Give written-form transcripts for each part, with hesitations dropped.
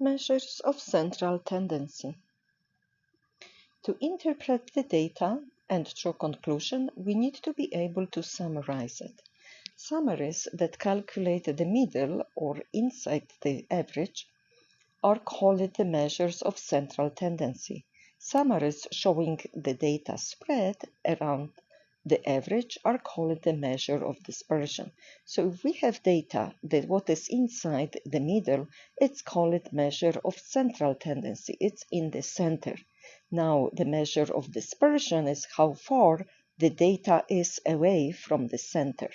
Measures of central tendency. To interpret the data and draw conclusion, we need to be able to summarize it. Summaries that calculate the middle or inside the average are called the measures of central tendency. Summaries showing the data spread around the average are called the measure of dispersion. So if we have data that what is inside the middle, it's called measure of central tendency. It's in the center. Now the measure of dispersion is how far the data is away from the center.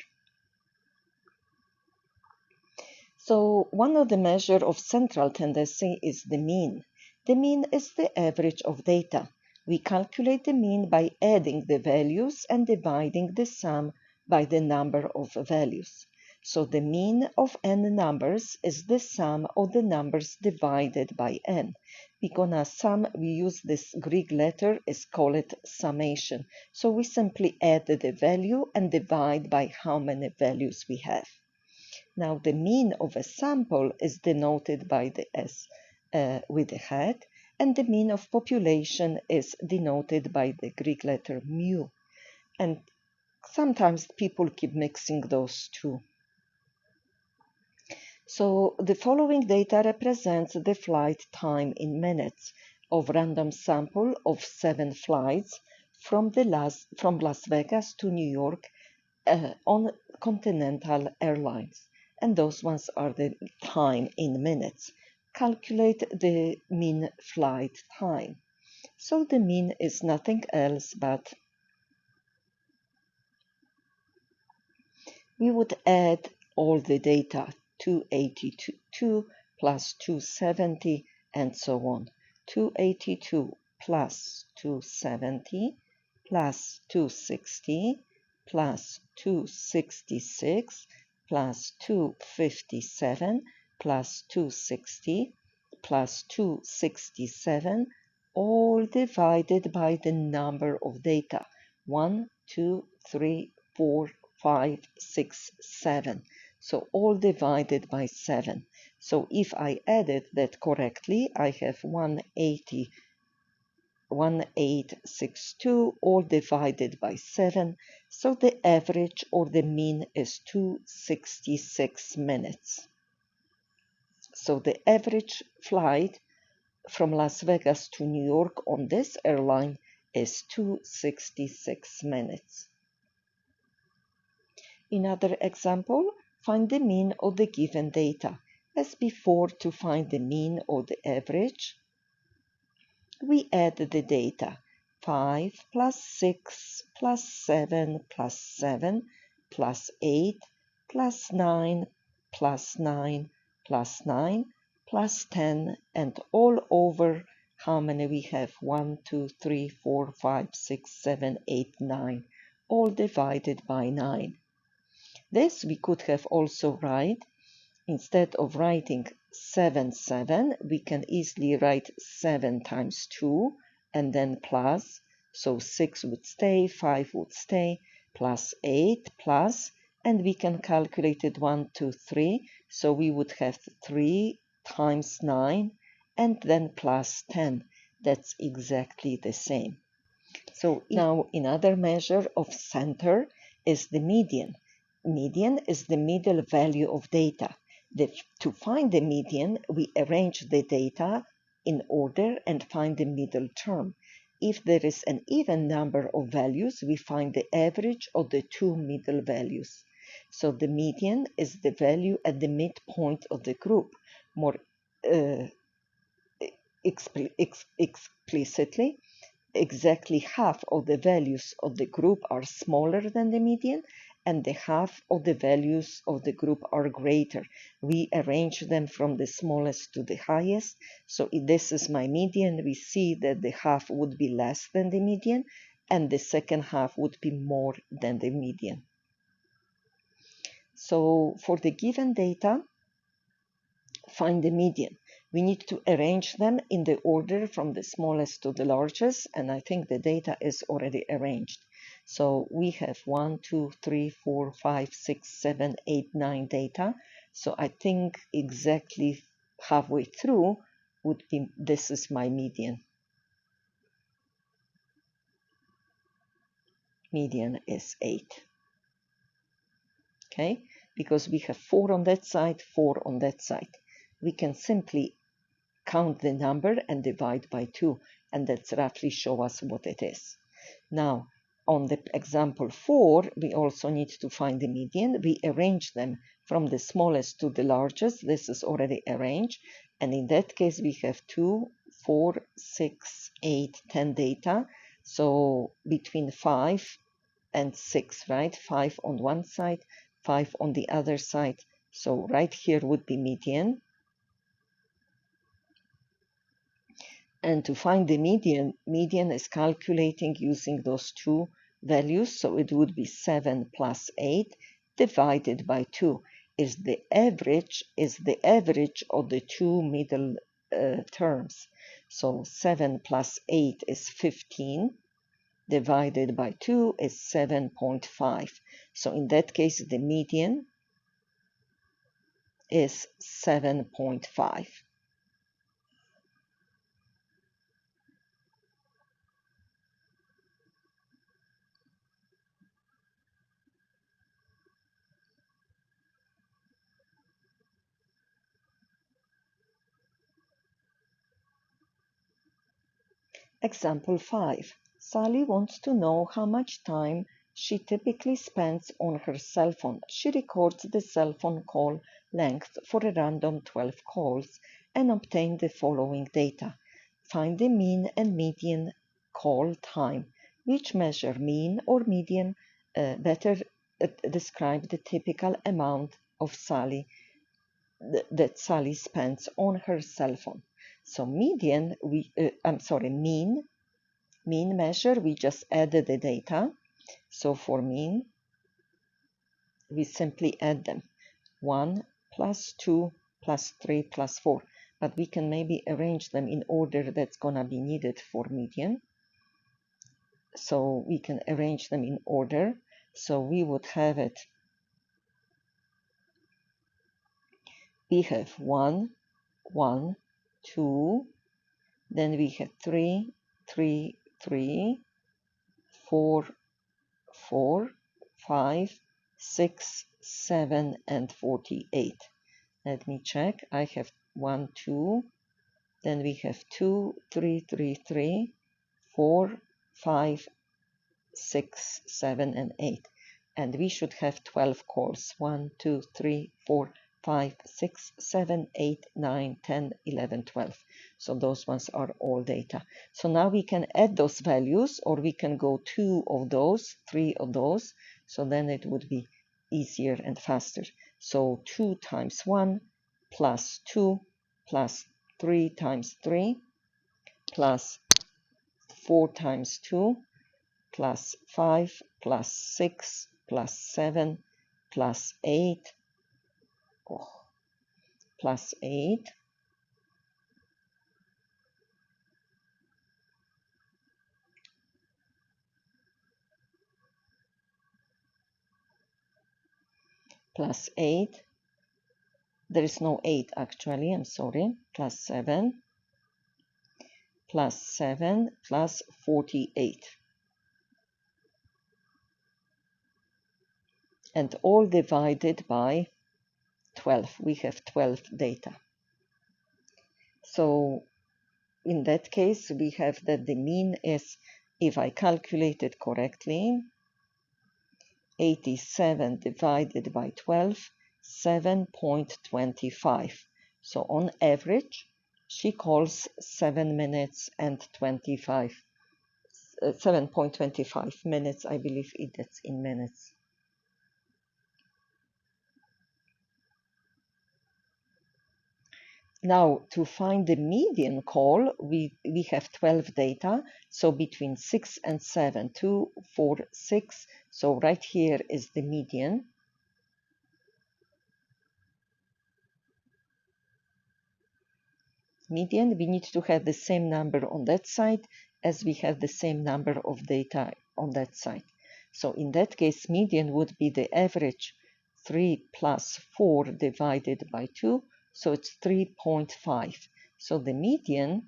So one of the measures of central tendency is the mean. The mean is the average of data. We calculate the mean by adding the values and dividing the sum by the number of values. So the mean of n numbers is the sum of the numbers divided by n. We're gonna sum, we use this Greek letter, is called summation. So we simply add the value and divide by how many values we have. Now the mean of a sample is denoted by the S with the hat, and the mean of population is denoted by the Greek letter mu. And sometimes people keep mixing those two. So the following data represents the flight time in minutes of random sample of 7 flights from Las Vegas to New York on Continental Airlines. And those ones are the time in minutes. Calculate the mean flight time. So the mean is nothing else but we would add all the data, 282 plus 270 and so on. 282 plus 270 plus 260 plus 266 plus 257 plus 260 plus 267, all divided by the number of data. 1, 2, 3, 4, 5, 6, 7. So all divided by 7. So if I added that correctly, I have 1862, all divided by 7. So the average or the mean is 266 minutes. So the average flight from Las Vegas to New York on this airline is 266 minutes. Another example, find the mean of the given data. As before, to find the mean or the average, we add the data. 5 plus 6 plus 7 plus 7 plus 8 plus 9 plus 9 plus 9 plus 10, and all over how many we have? 1, 2, 3, 4, 5, 6, 7, 8, 9, all divided by 9. This we could have also write, instead of writing 7, 7, we can easily write 7 times 2 and then plus, so 6 would stay, 5 would stay, plus 8, plus, and we can calculate it 1, 2, 3, so we would have 3 times 9 and then plus 10. That's exactly the same. So now another measure of center is the median. Median is the middle value of data. To find the median, we arrange the data in order and find the middle term. If there is an even number of values, we find the average of the two middle values. So the median is the value at the midpoint of the group. More explicitly, exactly half of the values of the group are smaller than the median, and the half of the values of the group are greater. We arrange them from the smallest to the highest. So if this is my median, we see that the half would be less than the median, and the second half would be more than the median. So for the given data, find the median. We need to arrange them in the order from the smallest to the largest, and I think the data is already arranged. So we have 1, 2, 3, 4, 5, 6, 7, 8, 9 data. So I think exactly halfway through, would be, this is my median. Median is 8. Okay, because we have 4 on that side, 4 on that side. We can simply count the number and divide by 2, and that's roughly show us what it is. Now, on the example 4, we also need to find the median. We arrange them from the smallest to the largest. This is already arranged, and in that case, we have 2, 4, 6, 8, 10 data. So between 5 and 6, right? 5 on one side, 5 on the other side. So right here would be median. And to find the median is calculating using those two values. So it would be 7 plus 8 divided by 2 is the average of the two middle terms. So 7 plus 8 is 15 divided by 2 is 7.5. So in that case, the median is 7.5. Example 5. Sally wants to know how much time she typically spends on her cell phone. She records the cell phone call length for a random 12 calls and obtains the following data. Find the mean and median call time. Which measure, mean or median, better describe the typical amount of Sally that Sally spends on her cell phone. So median, mean measure, we just added the data. So for mean, we simply add them. 1 plus 2 plus 3 plus 4. But we can maybe arrange them in order that's gonna be needed for median. So we can arrange them in order. So we would have it, we have 1, 1, 2, then we have 3, 3, 3, 4, 4, 5, 6, 7, and 48. Let me check. I have 1, 2, then we have 2, 3, 3, 3, 4, 5, 6, 7, and 8. And we should have 12 calls. 1, 2, 3, 4, 5, 6, 7, 8, 9, 10, 11, 12. So those ones are all data. So now we can add those values, or we can go 2 of those, 3 of those. So then it would be easier and faster. So 2 times 1 plus 2 plus 3 times 3 plus 4 times 2 plus 5 plus 6 plus 7 plus 8 plus 8 plus 8. There is no 8 actually, I'm sorry. Plus 7 plus 7 plus 48. And all divided by 12. We have 12 data. So in that case, we have that the mean is, if I calculate it correctly, 87 divided by 12, 7.25. So on average, she calls 7 minutes and 25, 7.25 minutes, I believe that's in minutes. Now, to find the median call, we have 12 data. So between 6 and 7, 2, 4, 6. So right here is the median. Median, we need to have the same number on that side as we have the same number of data on that side. So in that case, median would be the average 3 plus 4 divided by 2. So it's 3.5. So the median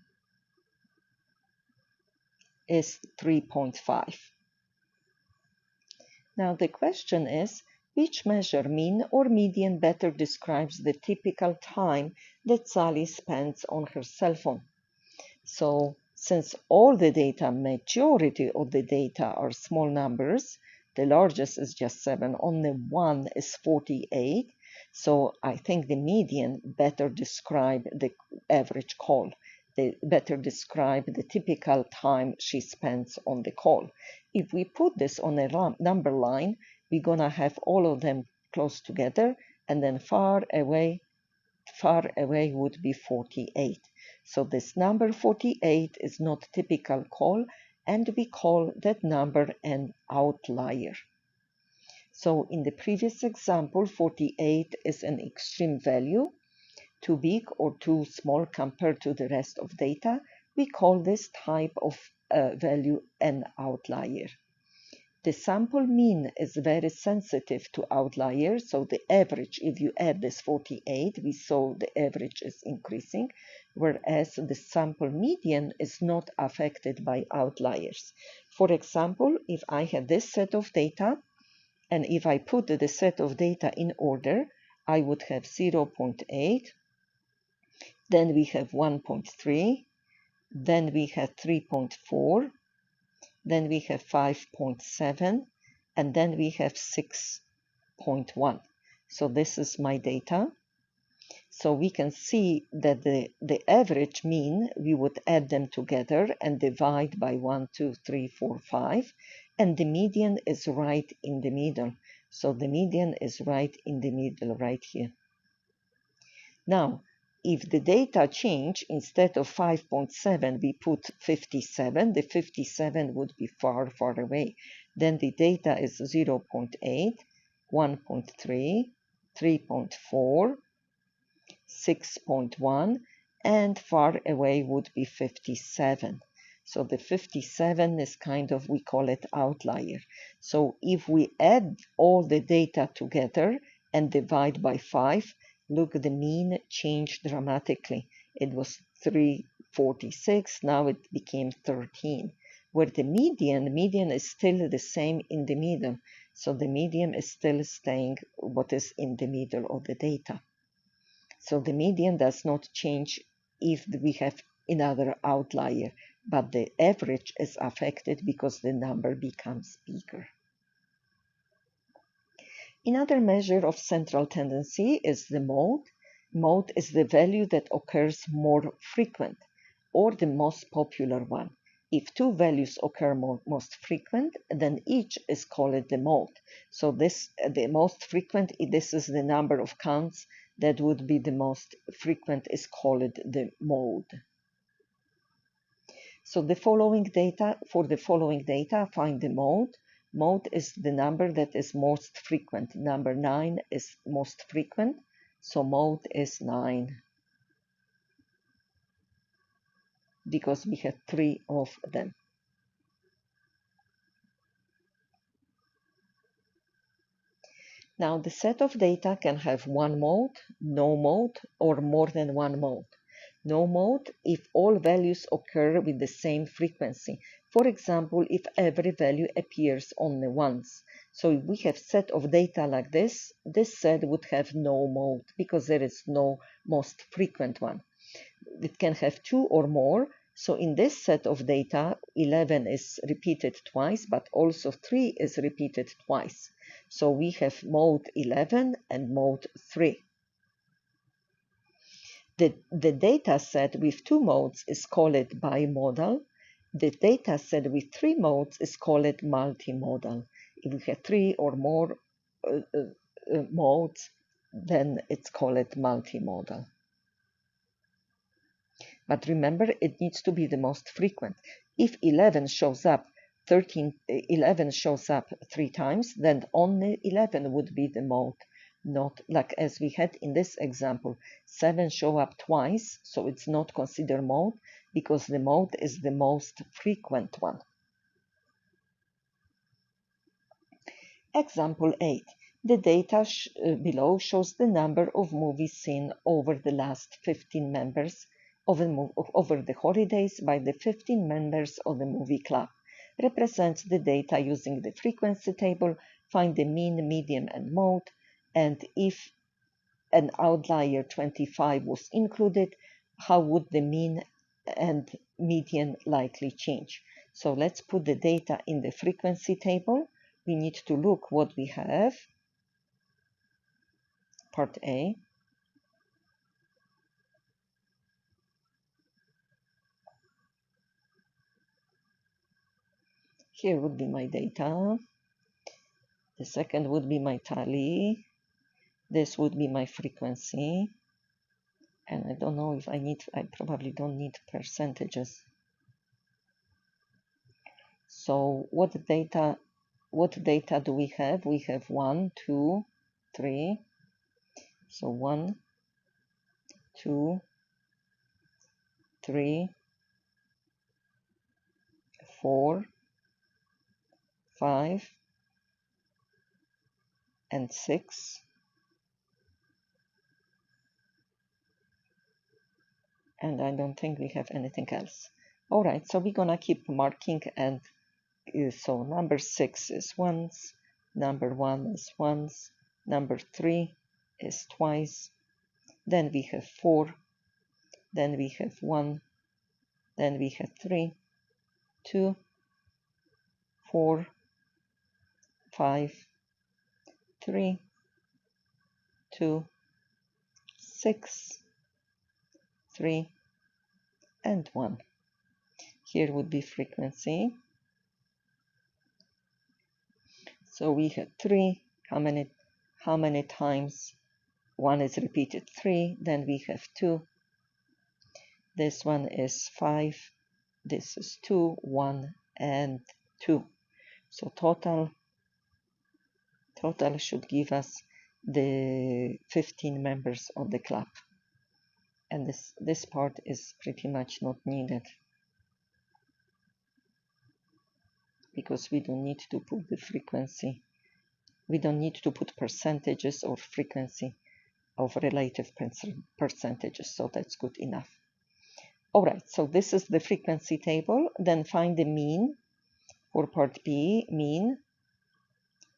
is 3.5. Now the question is, which measure, mean or median, better describes the typical time that Sally spends on her cell phone? So since all the data, majority of the data are small numbers, the largest is just 7, only one is 48. So I think the median better describe the average call. They better describe the typical time she spends on the call. If we put this on a number line, we're gonna have all of them close together, and then far away would be 48. So this number 48 is not typical call, and we call that number an outlier. So in the previous example, 48 is an extreme value, too big or too small compared to the rest of data. We call this type of value an outlier. The sample mean is very sensitive to outliers, so the average, if you add this 48, we saw the average is increasing, whereas the sample median is not affected by outliers. For example, if I had this set of data, and if I put the set of data in order, I would have 0.8, then we have 1.3, then we have 3.4, then we have 5.7, and then we have 6.1. So this is my data. So we can see that the average mean, we would add them together and divide by 1, 2, 3, 4, 5, and the median is right in the middle. So the median is right in the middle, right here. Now, if the data change, instead of 5.7, we put 57, the 57 would be far, far away. Then the data is 0.8, 1.3, 3.4, 6.1, and far away would be 57. So the 57 is kind of, we call it outlier. So if we add all the data together and divide by 5, look, the mean changed dramatically. It was 346, now it became 13. Where the median is still the same in the middle. So the median is still staying what is in the middle of the data. So the median does not change if we have another outlier, but the average is affected because the number becomes bigger. Another measure of central tendency is the mode. Mode is the value that occurs more frequent, or the most popular one. If two values occur most frequent, then each is called the mode. So the most frequent, this is the number of counts that would be the most frequent, is called the mode. So for the following data, find the mode. Mode is the number that is most frequent. Number 9 is most frequent, so mode is 9. Because we have 3 of them. Now the set of data can have one mode, no mode, or more than one mode. No mode if all values occur with the same frequency. For example, if every value appears only once. So if we have set of data like this set would have no mode because there is no most frequent one. It can have 2 or more. So in this set of data, 11 is repeated twice, but also 3 is repeated twice. So we have mode 11 and mode 3. The data set with 2 modes is called bimodal. The data set with 3 modes is called multimodal. If we have 3 or more modes, then it's called multimodal. But remember, it needs to be the most frequent. If 11 shows up 11 shows up 3 times, then only 11 would be the mode. Not like as we had in this example, 7 show up twice, so it's not considered mode because the mode is the most frequent one. Example 8. The data below shows the number of movies seen over the last 15 members over the holidays by the 15 members of the movie club. Represent the data using the frequency table, find the mean, median, and mode, and if an outlier 25 was included, how would the mean and median likely change? So let's put the data in the frequency table. We need to look what we have. Part A. Here would be my data. The second would be my tally. This would be my frequency. And I don't know if I probably don't need percentages. So what data do we have? We have 1, 2, 3. So 1, 2, 3, 4, 5, and 6. And I don't think we have anything else. All right, so we're gonna keep marking, and so number 6 is once, number 1 is once, number 3 is twice, then we have 4, then we have 1, then we have 3, 2, 4, 5, 3, 2, 6, 3, and 1. Here would be frequency. So we have 3. How many times 1 is repeated? 3. Then we have 2. This one is 5. This is 2, 1, and 2. So total should give us the 15 members of the club. And this part is pretty much not needed, because we don't need to put the frequency. We don't need to put percentages or frequency of relative percentages, so that's good enough. All right, so this is the frequency table. Then find the mean. For part B, mean,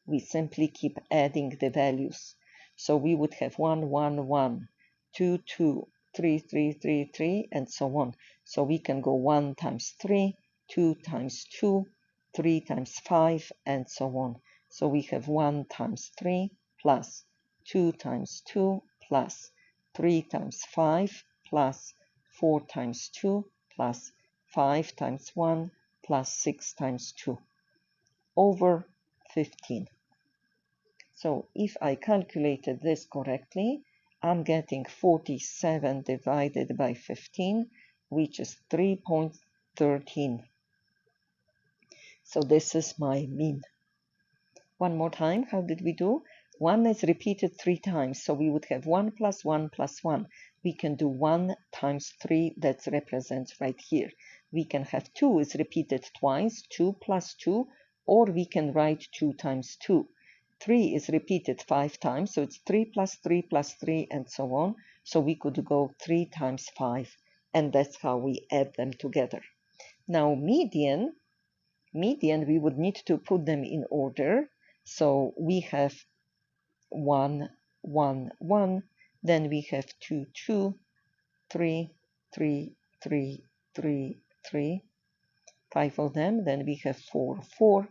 we simply keep adding the values. So we would have 1, 1, 1, 2, 2, 3, 3, 3, 3, and so on. So we can go 1 times 3, 2 times 2, 3 times 5, and so on. So we have 1 times 3 plus 2 times 2 plus 3 times 5 plus 4 times 2 plus 5 times 1 plus 6 times 2 over 15. So if I calculated this correctly, I'm getting 47 divided by 15, which is 3.13. So this is my mean. One more time, how did we do? 1 is repeated 3 times, so we would have 1 plus 1 plus 1. We can do 1 times 3, that represents right here. We can have 2 is repeated twice, 2 plus 2, or we can write 2 times 2. 3 is repeated 5 times, so it's 3 plus 3 plus 3, and so on. So we could go 3 times 5, and that's how we add them together. Now median, we would need to put them in order. So we have 1, 1, 1, then we have 2, 2, 3, 3, 3, 3, 3, 5 of them, then we have 4, 4,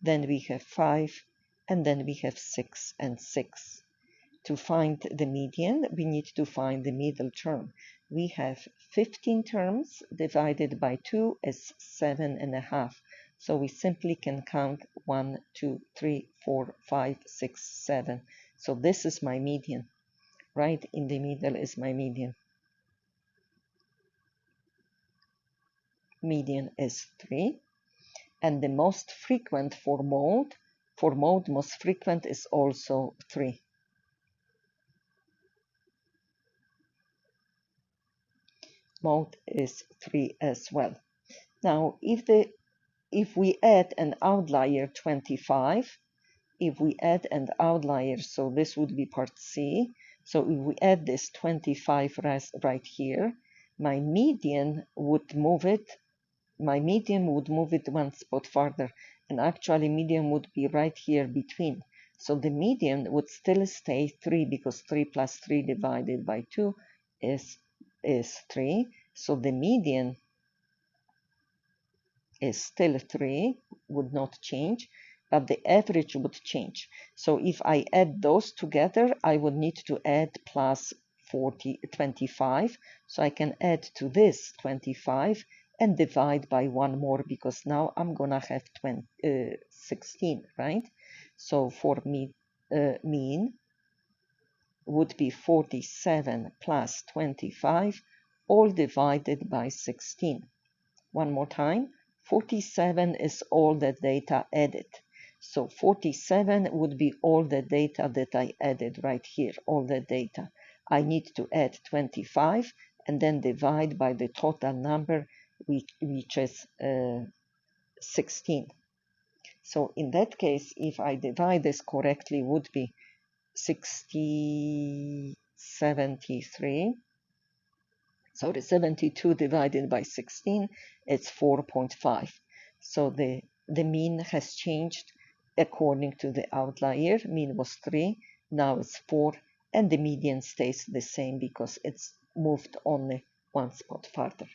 then we have 5, and then we have 6 and 6. To find the median, we need to find the middle term. We have 15 terms divided by 2 is 7.5. So we simply can count 1, 2, 3, 4, 5, 6, 7. So this is my median. Right in the middle is my median. Median is 3. And the most frequent for mode most frequent is also 3. Mode is 3 as well. Now, if we add an outlier 25, so this would be part C. So if we add this 25 right here, my median would move it one spot farther, and actually median would be right here between. So the median would still stay 3 because 3 plus 3 divided by 2 is 3. So the median is still 3, would not change, but the average would change. So if I add those together, I would need to add plus 25. So I can add to this 25 and divide by one more, because now I'm gonna have 16, right? So for me, mean would be 47 plus 25, all divided by 16. One more time, 47 is all the data added. So 47 would be all the data that I added right here, all the data. I need to add 25 and then divide by the total number, which is 16. So in that case, if I divide this correctly, would be 73. Sorry, 72 divided by 16, it's 4.5. So the mean has changed according to the outlier. Mean was 3, now it's 4, and the median stays the same because it's moved only one spot farther.